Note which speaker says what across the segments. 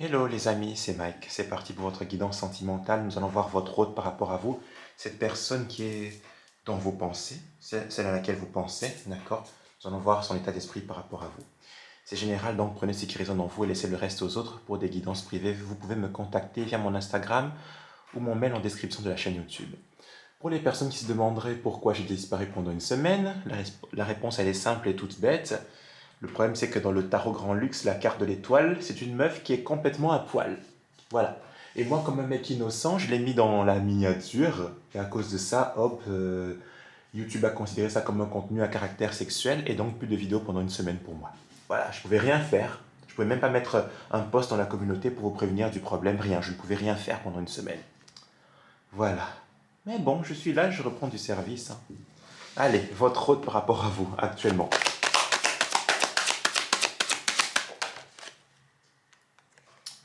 Speaker 1: Hello les amis, c'est Mike. C'est parti pour votre guidance sentimentale. Nous allons voir votre hôte par rapport à vous. Cette personne qui est dans vos pensées, celle à laquelle vous pensez, d'accord? Nous allons voir son état d'esprit par rapport à vous. C'est général, donc prenez ce qui résonne en vous et laissez le reste aux autres. Pour des guidances privées, vous pouvez me contacter via mon Instagram ou mon mail en description de la chaîne YouTube. Pour les personnes qui se demanderaient pourquoi j'ai disparu pendant une semaine, la réponse elle est simple et toute bête. Le problème, c'est que dans le tarot grand luxe, la carte de l'étoile, c'est une meuf qui est complètement à poil. Voilà. Et moi, comme un mec innocent, je l'ai mis dans la miniature. Et à cause de ça, hop, YouTube a considéré ça comme un contenu à caractère sexuel et donc plus de vidéos pendant une semaine pour moi. Voilà, je pouvais rien faire. Je pouvais même pas mettre un post dans la communauté pour vous prévenir du problème, rien. Je ne pouvais rien faire pendant une semaine. Voilà. Mais bon, je suis là, je reprends du service, hein. Allez, votre hôte par rapport à vous, actuellement.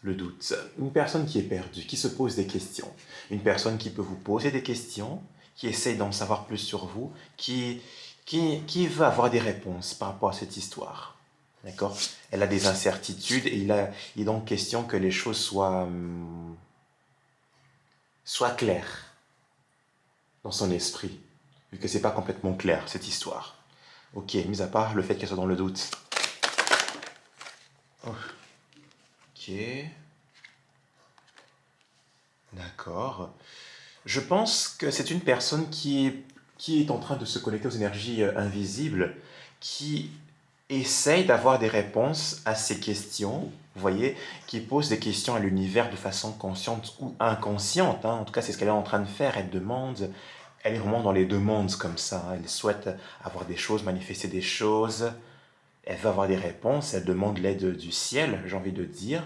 Speaker 1: Le doute. Une personne qui est perdue, qui se pose des questions. Une personne qui peut vous poser des questions, qui essaye d'en savoir plus sur vous, qui veut avoir des réponses par rapport à cette histoire. D'accord? Elle a des incertitudes et il est donc question que les choses soient claires dans son esprit, vu que c'est pas complètement clair, cette histoire. Ok, mis à part le fait qu'elle soit dans le doute. Ok, d'accord. Je pense que c'est une personne qui est en train de se connecter aux énergies invisibles, qui essaye d'avoir des réponses à ces questions, vous voyez, qui pose des questions à l'univers de façon consciente ou inconsciente, hein. En tout cas, c'est ce qu'elle est en train de faire. Elle demande, elle est vraiment dans les demandes comme ça, hein. Elle souhaite avoir des choses, manifester des choses. Elle veut avoir des réponses, elle demande l'aide du ciel, j'ai envie de dire.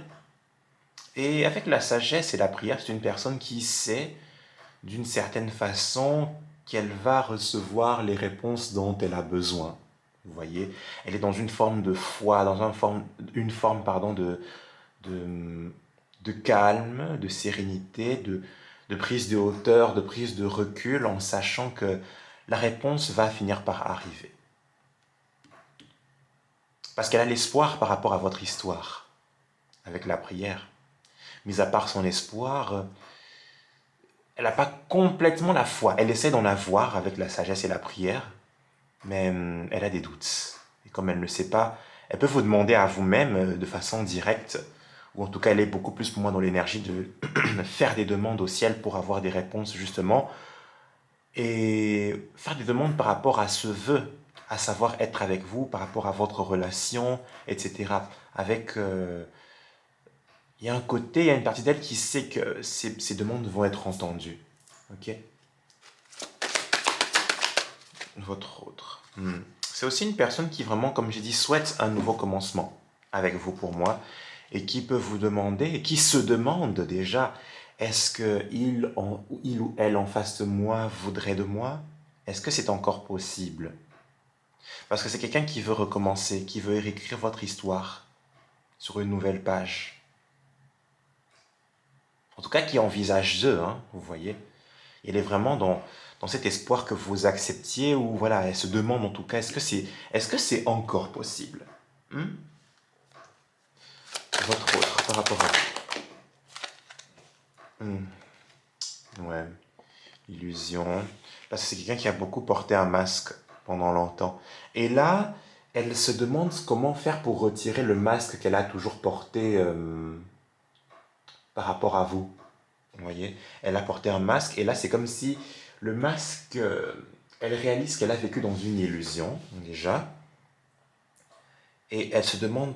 Speaker 1: Et avec la sagesse et la prière, c'est une personne qui sait d'une certaine façon qu'elle va recevoir les réponses dont elle a besoin. Vous voyez, elle est dans une forme de foi, dans une forme pardon, de, de calme, de sérénité, de prise de hauteur, de prise de recul, en sachant que la réponse va finir par arriver. Parce qu'elle a l'espoir par rapport à votre histoire, avec la prière. Mis à part son espoir, elle n'a pas complètement la foi. Elle essaie d'en avoir avec la sagesse et la prière, mais elle a des doutes. Et comme elle ne sait pas, elle peut vous demander à vous-même de façon directe, ou en tout cas elle est beaucoup plus pour moi dans l'énergie de faire des demandes au ciel pour avoir des réponses justement, et faire des demandes par rapport à ce vœu, à savoir être avec vous, par rapport à votre relation, etc. Avec, il y a un côté, il y a une partie d'elle qui sait que ces demandes vont être entendues. Ok. Votre autre. C'est aussi une personne qui vraiment, comme j'ai dit, souhaite un nouveau commencement avec vous pour moi et qui peut vous demander, et qui se demande déjà, est-ce que il ou elle en face de moi voudrait de moi? Est-ce que c'est encore possible? Parce que c'est quelqu'un qui veut recommencer, qui veut réécrire votre histoire sur une nouvelle page. En tout cas, qui envisage d'eux, hein, vous voyez. Elle est vraiment dans cet espoir que vous acceptiez, ou voilà, elle se demande en tout cas, est-ce que c'est encore possible? Hmm. Votre autre, par rapport à vous. Ouais, illusion. Parce que c'est quelqu'un qui a beaucoup porté un masque pendant longtemps. Et là, elle se demande comment faire pour retirer le masque qu'elle a toujours porté par rapport à vous. Vous voyez, elle a porté un masque et là, c'est comme si le masque, elle réalise qu'elle a vécu dans une illusion, déjà. Et elle se demande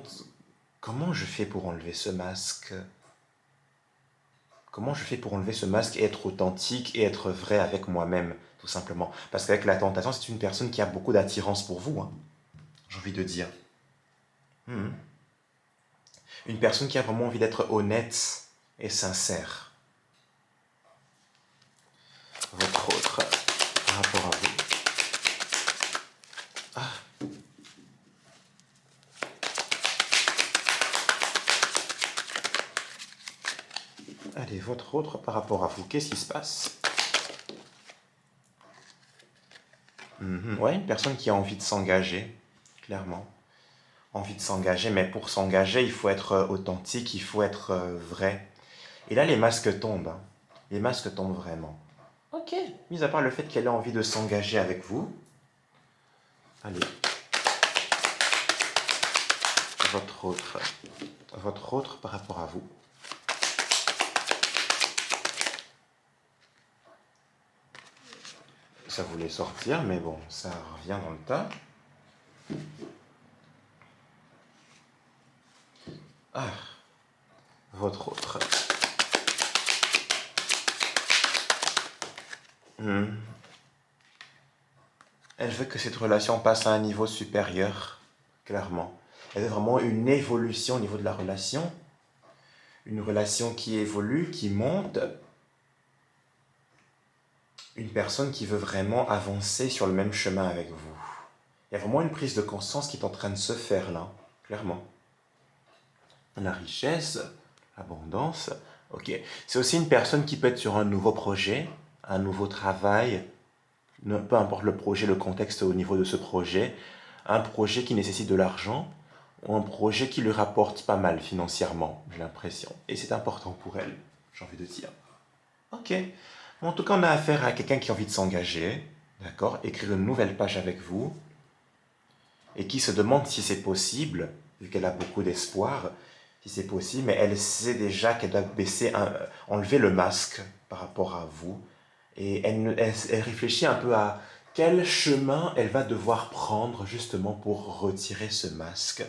Speaker 1: comment je fais pour enlever ce masque? Comment je fais pour enlever ce masque et être authentique et être vrai avec moi-même, tout simplement? Parce qu'avec la tentation, c'est une personne qui a beaucoup d'attirance pour vous, hein, j'ai envie de dire. Mhm. Une personne qui a vraiment envie d'être honnête et sincère. Votre autre, par rapport à vous. Allez, votre autre, par rapport à vous, qu'est-ce qui se passe? Ouais, une personne qui a envie de s'engager, clairement. envie de s'engager, mais pour s'engager, il faut être authentique, il faut être vrai. Et là, les masques tombent, hein. Les masques tombent vraiment. Ok, mis à part le fait qu'elle ait envie de s'engager avec vous, allez, votre autre par rapport à vous. Ça voulait sortir, mais bon, ça revient dans le tas. Ah, votre autre. Elle veut que cette relation passe à un niveau supérieur, clairement. Elle veut vraiment une évolution au niveau de la relation. Une relation qui évolue, qui monte. Une personne qui veut vraiment avancer sur le même chemin avec vous. Il y a vraiment une prise de conscience qui est en train de se faire là, clairement. La richesse, l'abondance, ok. C'est aussi une personne qui peut être sur un nouveau projet, un nouveau travail, peu importe le projet, le contexte au niveau de ce projet, un projet qui nécessite de l'argent, ou un projet qui lui rapporte pas mal financièrement, j'ai l'impression. Et c'est important pour elle, j'ai envie de dire. Ok. Bon, en tout cas, on a affaire à quelqu'un qui a envie de s'engager, d'accord, écrire une nouvelle page avec vous, et qui se demande si c'est possible, vu qu'elle a beaucoup d'espoir, si c'est possible, mais elle sait déjà qu'elle doit enlever le masque par rapport à vous, et elle réfléchit un peu à quel chemin elle va devoir prendre justement pour retirer ce masque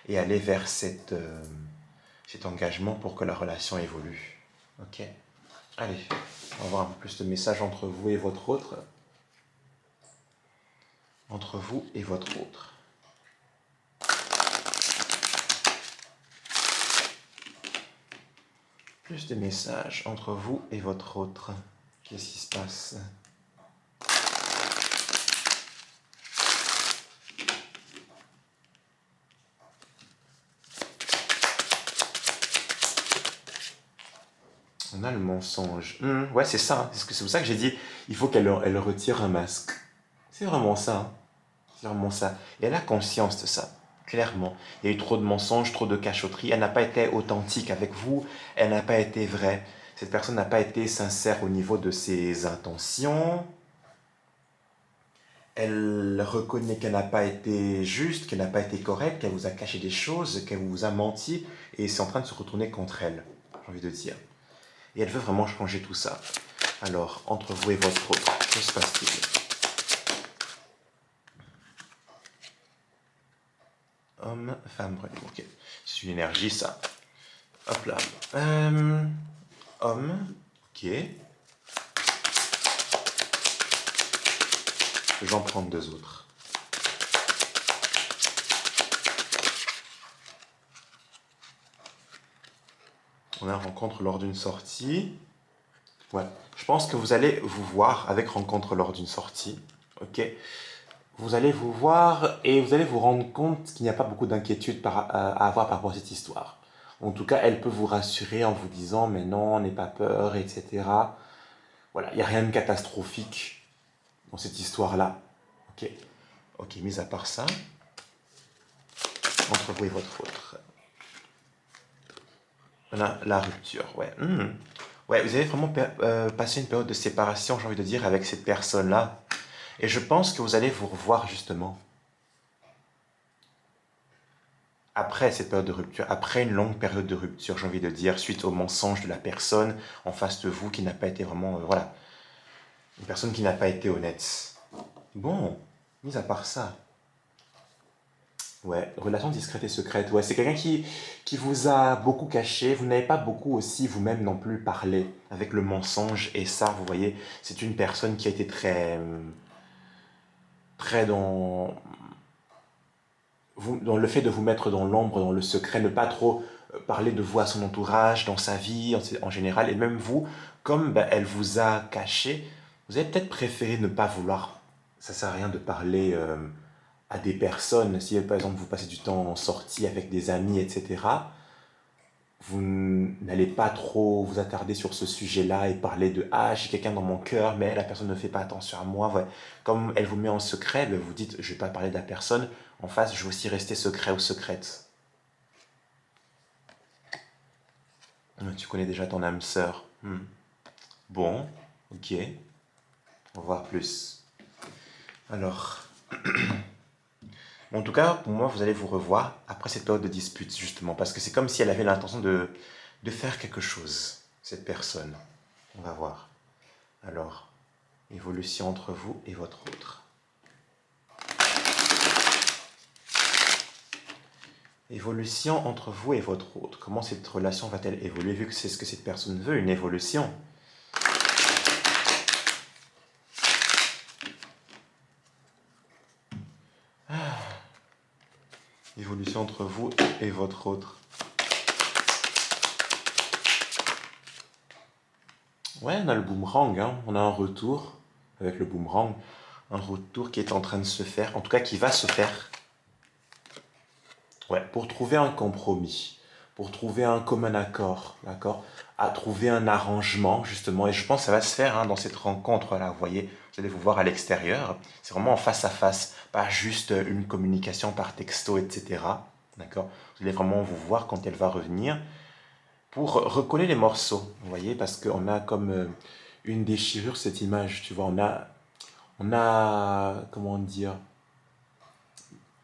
Speaker 1: et aller vers cet engagement pour que la relation évolue. Ok. Allez, on va voir un peu plus de messages entre vous et votre autre. Entre vous et votre autre. Plus de messages entre vous et votre autre. Qu'est-ce qui se passe? On a le mensonge. Ouais, c'est ça. C'est pour ça que j'ai dit, il faut qu'elle retire un masque. C'est vraiment ça. Hein. C'est vraiment ça. Et elle a conscience de ça, clairement. Il y a eu trop de mensonges, trop de cachotteries. Elle n'a pas été authentique avec vous. Elle n'a pas été vraie. Cette personne n'a pas été sincère au niveau de ses intentions. Elle reconnaît qu'elle n'a pas été juste, qu'elle n'a pas été correcte, qu'elle vous a caché des choses, qu'elle vous a menti. Et c'est en train de se retourner contre elle, j'ai envie de dire. Et elle veut vraiment changer tout ça. Alors, entre vous et votre autre, que se passe-t-il? Homme, femme, brûle. Ok. C'est une énergie, ça. Hop là. Homme. Ok. Je vais en prendre deux autres. On a une rencontre lors d'une sortie. Ouais. Je pense que vous allez vous voir avec rencontre lors d'une sortie. Ok. Vous allez vous voir et vous allez vous rendre compte qu'il n'y a pas beaucoup d'inquiétude à avoir par rapport à cette histoire. En tout cas, elle peut vous rassurer en vous disant mais non, n'aie pas peur, etc. Voilà, il n'y a rien de catastrophique dans cette histoire-là. Ok, ok, mis à part ça, entre vous et votre autre. La rupture, ouais. Ouais, vous avez vraiment passé une période de séparation, j'ai envie de dire, avec cette personne-là. Et je pense que vous allez vous revoir justement après cette période de rupture, après une longue période de rupture, j'ai envie de dire, suite au mensonge de la personne en face de vous qui n'a pas été vraiment, voilà, une personne qui n'a pas été honnête. Bon, mis à part ça, ouais, relation discrète et secrète, ouais, c'est quelqu'un qui vous a beaucoup caché, vous n'avez pas beaucoup aussi vous-même non plus parlé avec le mensonge, et ça, vous voyez, c'est une personne qui a été très dans le fait de vous mettre dans l'ombre, dans le secret, ne pas trop parler de vous à son entourage, dans sa vie en général, et même vous, comme ben, elle vous a caché, vous avez peut-être préféré ne pas vouloir, ça sert à rien de parler à des personnes, si par exemple vous passez du temps en sortie avec des amis, etc., vous n'allez pas trop vous attarder sur ce sujet-là et parler de «Ah, j'ai quelqu'un dans mon cœur, mais la personne ne fait pas attention à moi». Ouais. Comme elle vous met en secret, ben, vous dites «Je ne vais pas parler de la personne». en face, je veux aussi rester secret ou secrète. Tu connais déjà ton âme sœur. Bon, ok. On va voir plus. Alors, en tout cas, pour moi, vous allez vous revoir après cette période de dispute, justement, parce que c'est comme si elle avait l'intention de faire quelque chose, cette personne. On va voir. Alors, évolution entre vous et votre autre. Évolution entre vous et votre autre. Comment cette relation va-t-elle évoluer, vu que c'est ce que cette personne veut, une évolution? Évolution entre vous et votre autre. Ouais, on a le boomerang, hein. On a un retour avec le boomerang. Un retour qui est en train de se faire, en tout cas qui va se faire. Ouais, pour trouver un compromis, pour trouver un commun accord, d'accord? À trouver un arrangement, justement. Et je pense que ça va se faire, hein, dans cette rencontre-là. Vous voyez, vous allez vous voir à l'extérieur. C'est vraiment en face à face, pas juste une communication par texto, etc. D'accord? Vous allez vraiment vous voir quand elle va revenir pour recoller les morceaux, vous voyez, parce qu'on a comme une déchirure, cette image, tu vois, comment dire,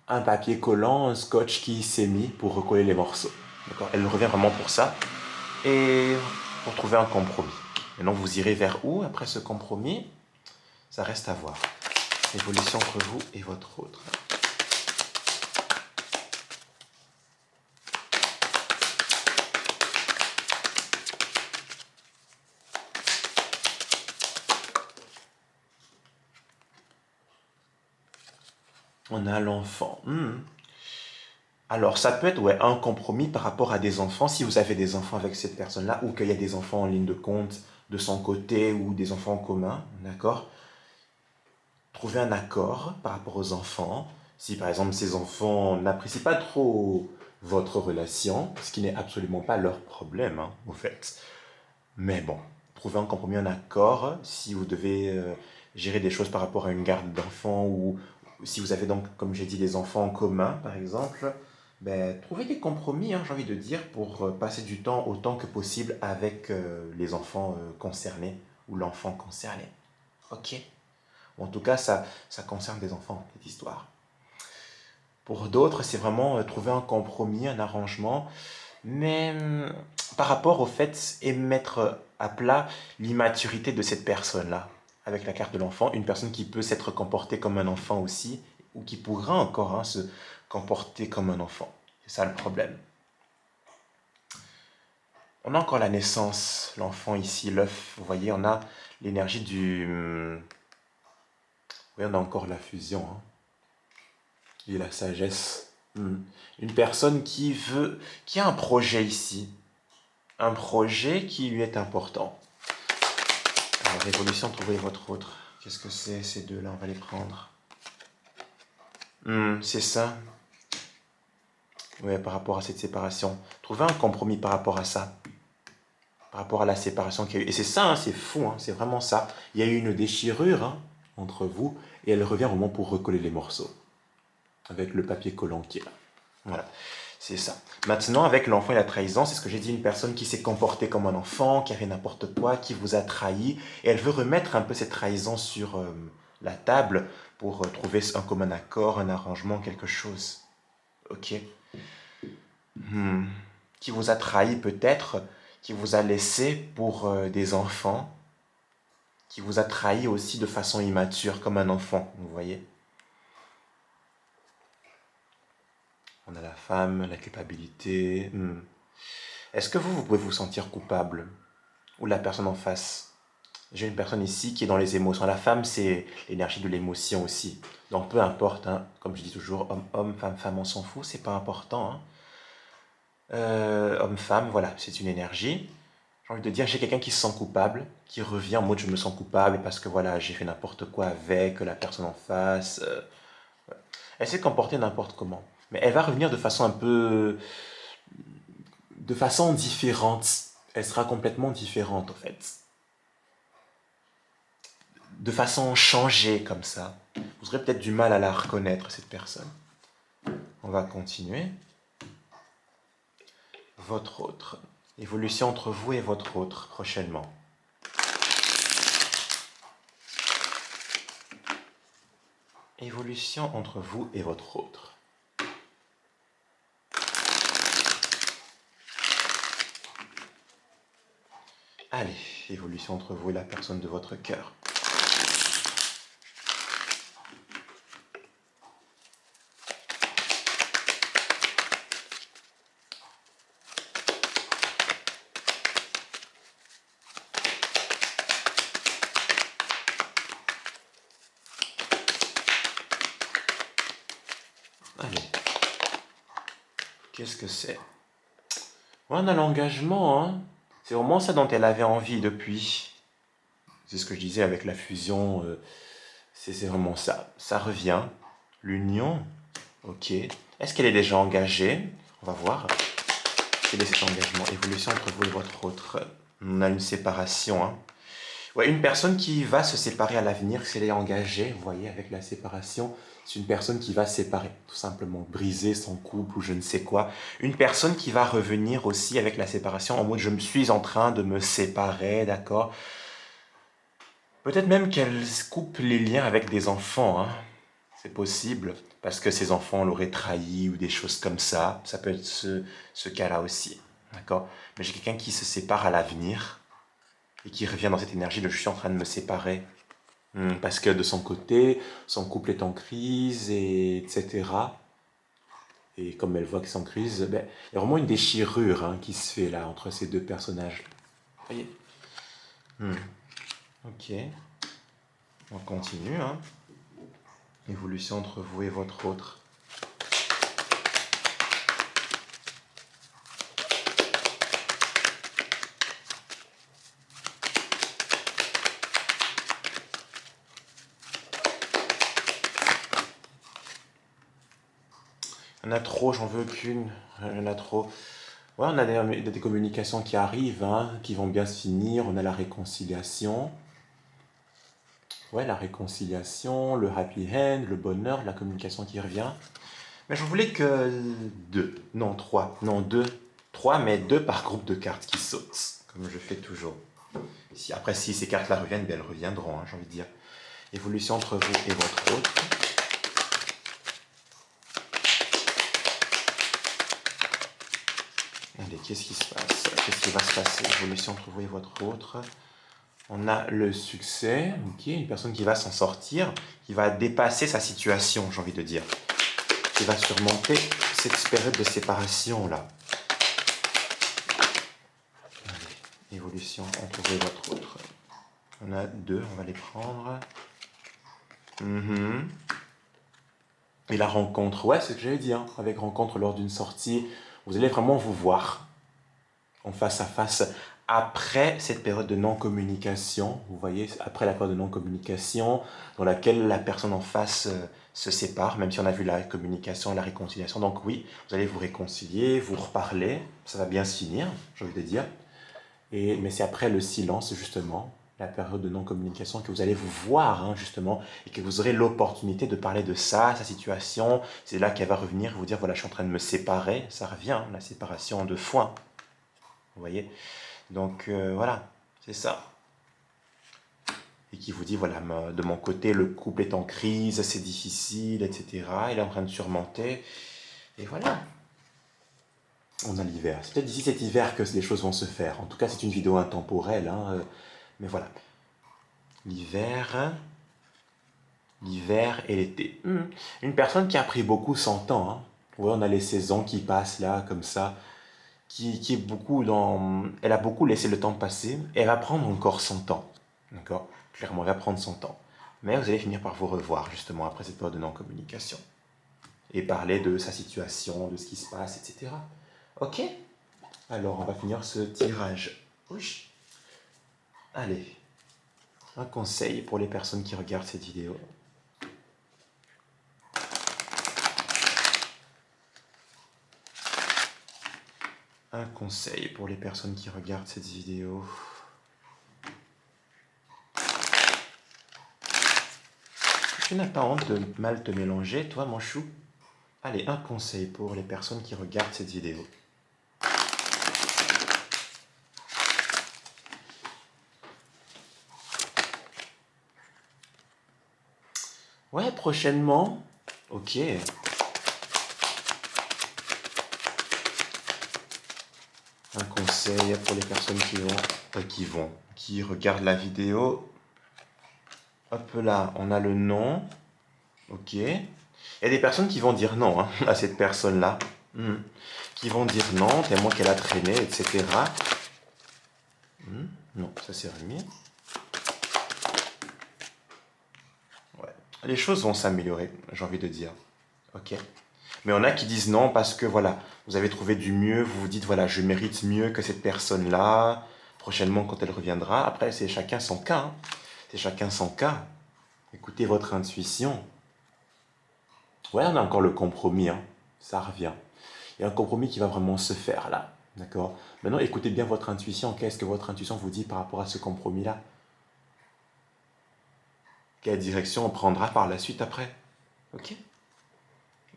Speaker 1: un papier collant, un scotch qui s'est mis pour recoller les morceaux. D'accord? Elle revient vraiment pour ça et pour trouver un compromis. Maintenant, vous irez vers où après ce compromis? Ça reste à voir. Évolution entre vous et votre autre. On a l'enfant. Alors, ça peut être, ouais, un compromis par rapport à des enfants, si vous avez des enfants avec cette personne-là, ou qu'il y a des enfants en ligne de compte de son côté, ou des enfants en commun, d'accord? Trouver un accord par rapport aux enfants. Si par exemple ces enfants n'apprécient pas trop votre relation, ce qui n'est absolument pas leur problème, hein, au fait. Mais bon, trouver un compromis, un accord, si vous devez gérer des choses par rapport à une garde d'enfants, ou si vous avez donc, comme j'ai dit, des enfants en commun, par exemple, ben, trouvez des compromis, hein, j'ai envie de dire, pour passer du temps autant que possible avec les enfants concernés, ou l'enfant concerné. Ok? En tout cas, ça concerne des enfants, cette histoire. Pour d'autres, c'est vraiment trouver un compromis, un arrangement, mais par rapport au fait et mettre à plat l'immaturité de cette personne-là, avec la carte de l'enfant, une personne qui peut s'être comportée comme un enfant aussi, ou qui pourra encore, hein, se comporter comme un enfant. C'est ça le problème. On a encore la naissance, l'enfant ici, l'œuf, vous voyez, on a l'énergie du... Oui, on a encore la fusion, hein, et la sagesse. Une personne qui a un projet ici, un projet qui lui est important. Alors, révolution, trouvez votre autre. Qu'est-ce que c'est ces deux-là? On va les prendre. C'est ça. Ouais, par rapport à cette séparation. Trouvez un compromis par rapport à ça. Par rapport à la séparation qu'il y a eu. Et c'est ça, hein, c'est fou, hein, c'est vraiment ça. Il y a eu une déchirure, hein, entre vous et elle revient vraiment pour recoller les morceaux. Avec le papier collant qui est là. Voilà. C'est ça. Maintenant, avec l'enfant et la trahison, c'est ce que j'ai dit, une personne qui s'est comportée comme un enfant, qui a fait n'importe quoi, qui vous a trahi, et elle veut remettre un peu cette trahison sur la table pour trouver un commun accord, un arrangement, quelque chose. Ok. Qui vous a trahi peut-être, qui vous a laissé pour des enfants, qui vous a trahi aussi de façon immature, comme un enfant, vous voyez. On a la femme, la culpabilité. Est-ce que vous pouvez vous sentir coupable? Ou la personne en face? J'ai une personne ici qui est dans les émotions. La femme, c'est l'énergie de l'émotion aussi. Donc peu importe, hein, comme je dis toujours, homme, femme, on s'en fout, c'est pas important, hein. Homme-femme, voilà, c'est une énergie. J'ai envie de dire, j'ai quelqu'un qui se sent coupable, qui revient en mode je me sens coupable parce que voilà, j'ai fait n'importe quoi avec la personne en face. Elle s'est comportée n'importe comment. Mais elle va revenir de façon un peu de façon différente. Elle sera complètement différente, en fait. De façon changée, comme ça. Vous aurez peut-être du mal à la reconnaître, cette personne. On va continuer. Votre autre. Évolution entre vous et votre autre prochainement. Évolution entre vous et votre autre. Allez, évolution entre vous et la personne de votre cœur. Allez. Qu'est-ce que c'est? On a l'engagement, hein. C'est vraiment ça dont elle avait envie depuis. C'est ce que je disais avec la fusion. C'est vraiment ça. Ça revient. L'union. Ok. Est-ce qu'elle est déjà engagée? On va voir. Quel est cet engagement? Évolution entre vous et votre autre. On a une séparation, hein. Ouais, une personne qui va se séparer à l'avenir, si elle est engagée, vous voyez, avec la séparation, c'est une personne qui va se séparer, tout simplement, briser son couple ou je ne sais quoi. Une personne qui va revenir aussi avec la séparation en mode je me suis en train de me séparer, d'accord? Peut-être même qu'elle coupe les liens avec des enfants, hein. C'est possible, parce que ses enfants l'auraient trahi ou des choses comme ça. Ça peut être ce cas-là aussi, d'accord? Mais j'ai quelqu'un qui se sépare à l'avenir et qui revient dans cette énergie de je suis en train de me séparer. Parce que de son côté, son couple est en crise, et etc. Et comme elle voit que c'est en crise, ben, il y a vraiment une déchirure, hein, qui se fait là entre ces deux personnages. Vous voyez? Ok, on continue, hein. Évolution entre vous et votre autre. Il y en a trop, j'en veux qu'une. Il y en a trop. Ouais, on a des communications qui arrivent, hein, qui vont bien se finir. On a la réconciliation. Ouais, la réconciliation, le happy end, le bonheur, la communication qui revient. Mais je voulais que deux, non trois, non deux, trois, mais deux par groupe de cartes qui sautent, comme je fais toujours. Après, si ces cartes-là reviennent, ben, elles reviendront, hein, j'ai envie de dire. Évolution entre vous et votre autre. Allez, qu'est-ce qui se passe? Qu'est-ce qui va se passer? Évolution entre vous et votre autre. On a le succès, ok, une personne qui va s'en sortir, qui va dépasser sa situation, j'ai envie de dire, qui va surmonter cette période de séparation-là. Allez, évolution entre vous et votre autre. On a deux, on va les prendre. Et la rencontre, ouais, c'est ce que j'avais dit, hein, avec rencontre lors d'une sortie, vous allez vraiment vous voir en face à face après cette période de non-communication, vous voyez, après la période de non-communication dans laquelle la personne en face se sépare, même si on a vu la communication et la réconciliation. Donc oui, vous allez vous réconcilier, vous reparler, ça va bien se finir, j'ai envie de dire. Mais c'est après le silence, justement, la période de non-communication, que vous allez vous voir, hein, justement, et que vous aurez l'opportunité de parler de ça, sa situation. C'est là qu'elle va revenir, vous dire, voilà, je suis en train de me séparer. Ça revient, hein, la séparation de foin. Vous voyez? Donc, voilà, c'est ça. Et qui vous dit, voilà, de mon côté, le couple est en crise, c'est difficile, etc. Il est en train de surmonter. Et voilà. On a l'hiver. C'est peut-être d'ici cet hiver que les choses vont se faire. En tout cas, c'est une vidéo intemporelle, hein, mais voilà. L'hiver, l'hiver et l'été. Une personne qui a pris beaucoup son temps, hein. Ouais, on a les saisons qui passent là, comme ça, qui est beaucoup dans... Elle a beaucoup laissé le temps passer, et elle va prendre encore son temps. D'accord? Clairement, elle va prendre son temps. Mais vous allez finir par vous revoir, justement, après cette période de non-communication. Et parler de sa situation, de ce qui se passe, etc. Ok? Alors, on va finir ce tirage. Oui. Allez, un conseil pour les personnes qui regardent cette vidéo. Un conseil pour les personnes qui regardent cette vidéo. Tu n'as pas honte de mal te mélanger, toi, mon chou? Allez, un conseil pour les personnes qui regardent cette vidéo. Ouais, prochainement. Ok. Un conseil pour les personnes qui regardent la vidéo. Hop là, on a le nom. Ok. Il y a des personnes qui vont dire non, hein, à cette personne-là. Qui vont dire non, tellement qu'elle a traîné, etc. Non, ça c'est remis. Ouais. Les choses vont s'améliorer, j'ai envie de dire. Ok. Mais on a qui disent non parce que voilà, vous avez trouvé du mieux, vous vous dites voilà, je mérite mieux que cette personne-là, prochainement quand elle reviendra. Après, c'est chacun son cas, hein. C'est chacun son cas. Écoutez votre intuition. Ouais, on a encore le compromis, hein. Ça revient. Il y a un compromis qui va vraiment se faire là. D'accord. Maintenant, écoutez bien votre intuition. Qu'est-ce que votre intuition vous dit par rapport à ce compromis-là? Quelle direction on prendra par la suite après? Ok.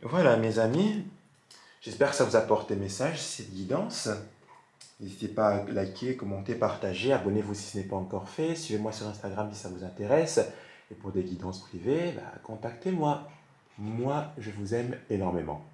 Speaker 1: Voilà, mes amis. J'espère que ça vous apporte des messages, cette guidance. N'hésitez pas à liker, commenter, partager. Abonnez-vous si ce n'est pas encore fait. Suivez-moi sur Instagram si ça vous intéresse. Et pour des guidances privées, contactez-moi. Moi, je vous aime énormément.